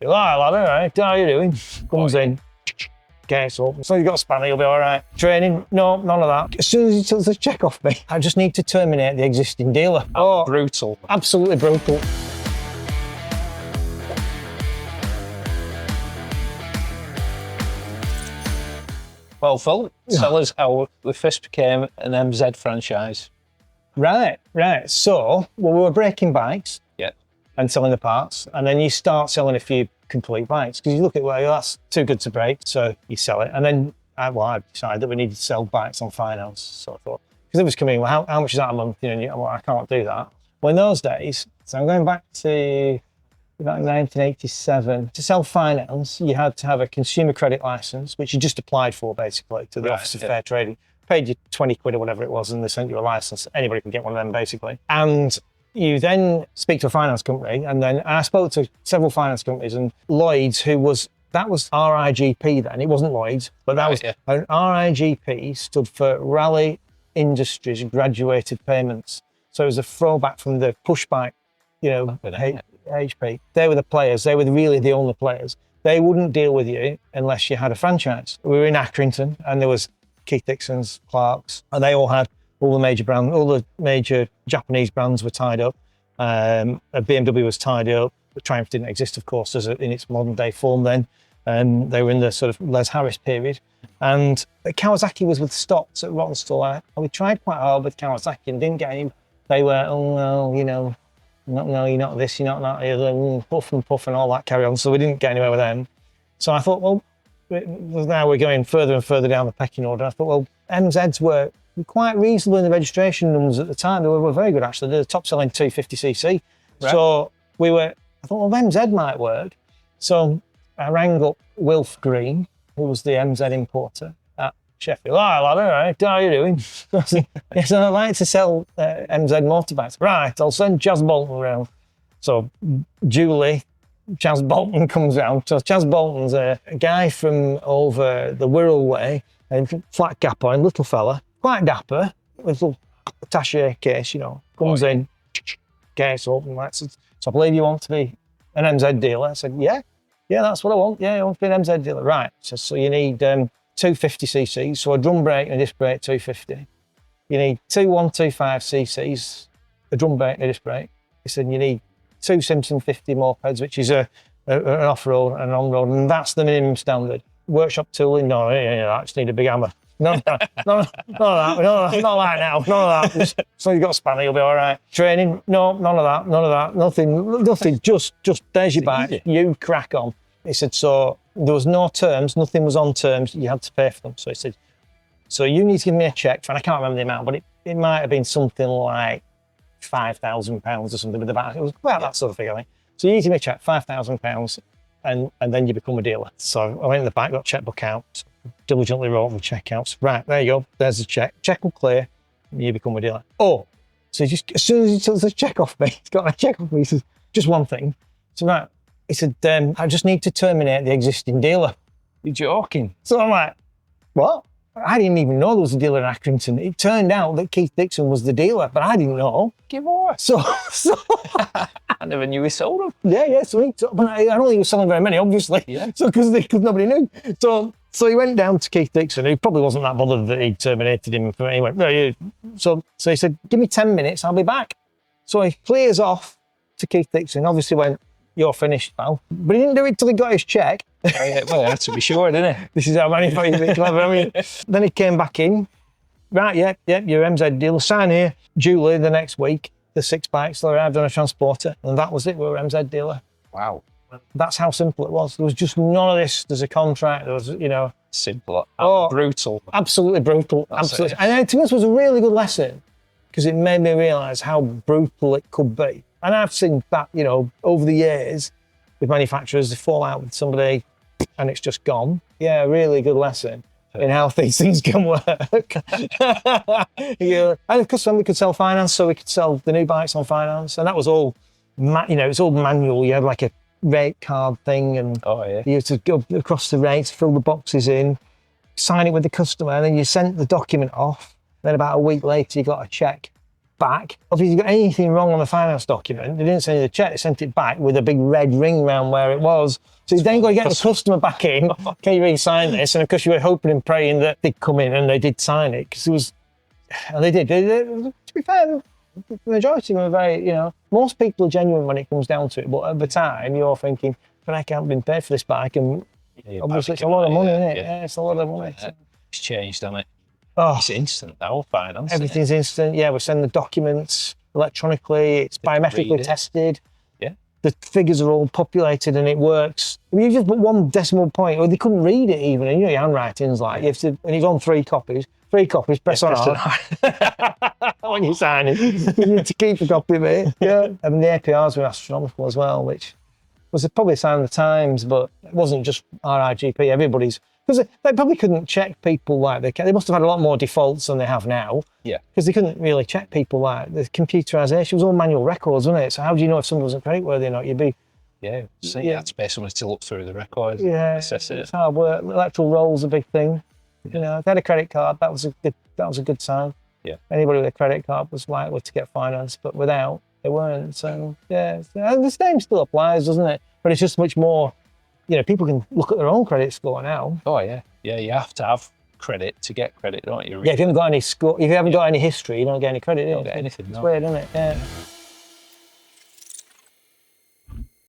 Hi, lad, all right, how are you doing? Comes in, gets up. So you got a spanner, you'll be all right. Training? No, none of that. As soon as he took the check off me, I just need to terminate the existing dealer. Brutal. Absolutely brutal. Well, Phil, tell us how we first became an MZ franchise. Right. So, we were breaking bikes. Yeah. And selling the parts. And then you start selling a few complete bikes because you look at, well, that's too good to break. So you sell it. And then I decided that we needed to sell bikes on finance. So I thought, because it was coming, well, how much is that a month? I can't do that. Well, in those days, so I'm going back to about 1987, to sell finance, you had to have a consumer credit license, which you just applied for basically to the Office of Fair Trading. Paid you 20 quid or whatever it was, and they sent you a license. Anybody can get one of them basically. And you then speak to a finance company, and then I spoke to several finance companies, and Lloyd's, that was RIGP then, it wasn't Lloyd's, but that was, and RIGP stood for Rally Industries Graduated Payments. So it was a throwback from the push bike, HP. They were the players, they were really the only players. They wouldn't deal with you unless you had a franchise. We were in Accrington, and there was Keith Dixon's, Clark's, and they all had all the major brands, all the major Japanese brands were tied up. BMW was tied up. The Triumph didn't exist, of course, in its modern day form then. They were in the sort of Les Harris period. And Kawasaki was with Stotts at Rottenstall. We tried quite hard with Kawasaki and didn't get any. They were, no, you're not this, you're not that, you're puff and all that carry on. So we didn't get anywhere with them. So I thought, well, now we're going further and further down the pecking order. I thought, well, MZs were quite reasonable in the registration numbers at the time. They were very good, actually. They're the top selling 250cc. Right. So I thought, well, MZ might work. So I rang up Wilf Green, who was the MZ importer at Sheffield. Hi, lad, all right, how are you doing? Yes, I'd like to sell MZ motorbikes. Right, I'll send Chaz Bolton around. So Julie, Chaz Bolton comes round. So Chaz Bolton's a guy from over the Wirral way, and flat cap on, little fella, quite dapper, little attaché case, comes in, gets up, and so I believe you want to be an MZ dealer. I said, yeah, that's what I want. Yeah, I want to be an MZ dealer. Right, so you need 250cc, so a drum brake and a disc brake 250. You need two 125cc's, a drum brake and a disc brake. He said you need two Simpson 50 mopeds, which is an off-road and an on-road, and that's the minimum standard. Workshop tooling, no, I just need a big hammer. None of that, not like now, none of that. So you've got a spanner, you'll be all right. Training, no, none of that, nothing, just there's your bike, you crack on. He said, so there was no terms, nothing was on terms, you had to pay for them. So he said, so you need to give me a check for, and I can't remember the amount, but it might have been something like £5,000 or something with the back. It was about that sort of figure, I think. So you need to give me a check, £5,000, and then you become a dealer. So I went in the back, got checkbook out, diligently wrote the checkouts. Right, there you go, there's the check. Check will clear, and you become a dealer. Oh, so just as soon as he took the check off me, he's got a check off me, he says, just one thing. So right, he said, I just need to terminate the existing dealer. You're joking. So I'm like, what? I didn't even know there was a dealer in Accrington. It turned out that Keith Dixon was the dealer, but I didn't know. Give away. So I never knew he sold them. Yeah. But I don't think he was selling very many, obviously. Yeah. So because nobody knew. So he went down to Keith Dixon, who probably wasn't that bothered that he terminated him. He went, no, so he said, give me 10 minutes, I'll be back. So he clears off to Keith Dixon, obviously went, you're finished, pal. But he didn't do it till he got his check. Well, he had to be sure, didn't he? This is how manufacturing is clever. Then he came back in. Right, yeah, you're MZ dealer. Sign here. Julie, the next week, the 6 bikes arrived on a transporter, and that was it. We were MZ dealer. Wow. That's how simple it was. There was just none of this. There's a contract. There was, Simple. Brutal. Absolutely brutal. Absolutely. And to us, it was a really good lesson because it made me realise how brutal it could be. And I've seen that, over the years with manufacturers, they fall out with somebody and it's just gone. Yeah, a really good lesson in how these things can work. And of course, then we could sell finance, so we could sell the new bikes on finance. And that was all, it's all manual. You had like a rate card thing and you had to go across the rates, fill the boxes in, sign it with the customer, and then you sent the document off. Then about a week later, you got a check back. If you got anything wrong on the finance document, they didn't send you the check, they sent it back with a big red ring around where it was. So you then got to get the customer back in, can you re-sign this? And of course you were hoping and praying that they'd come in and they did sign it, because it was, and they did. To be fair, the majority were very, most people are genuine when it comes down to it, but at the time you're thinking, but I can't been paid for this bike, and obviously it's a lot of money, isn't it? Yeah, it's a lot of money. It's changed, hasn't it? Oh, it's instant now, finance. Everything's instant. Yeah, we send the documents electronically. It's biometrically tested. Yeah. The figures are all populated and it works. I mean, you just put one decimal point, or they couldn't read it even. And your handwriting's like, you have to, and you've on 3 copies. 3 copies, press on when you're signing. You need to keep a copy of it. Yeah. I mean, the APRs were astronomical as well, which was probably a sign of the times, but it wasn't just RIGP. Everybody's, because they probably couldn't check people like they must have had a lot more defaults than they have now. Yeah. Because they couldn't really check people like the computerisation was all manual records, wasn't it? So how do you know if someone wasn't creditworthy or not? You'd be you had to pay someone to look through the records. Yeah, assess it. It's hard work. Electoral roll's a big thing. If they had a credit card, that was a good sign. Yeah. Anybody with a credit card was likely to get financed, but without, they weren't. So yeah, the same still applies, doesn't it? But it's just much more. People can look at their own credit score now. Oh yeah, yeah. You have to have credit to get credit, don't you? Yeah, if you haven't got any score, if you haven't got any history, you don't get any credit. You don't get anything. It's weird, isn't it? Yeah.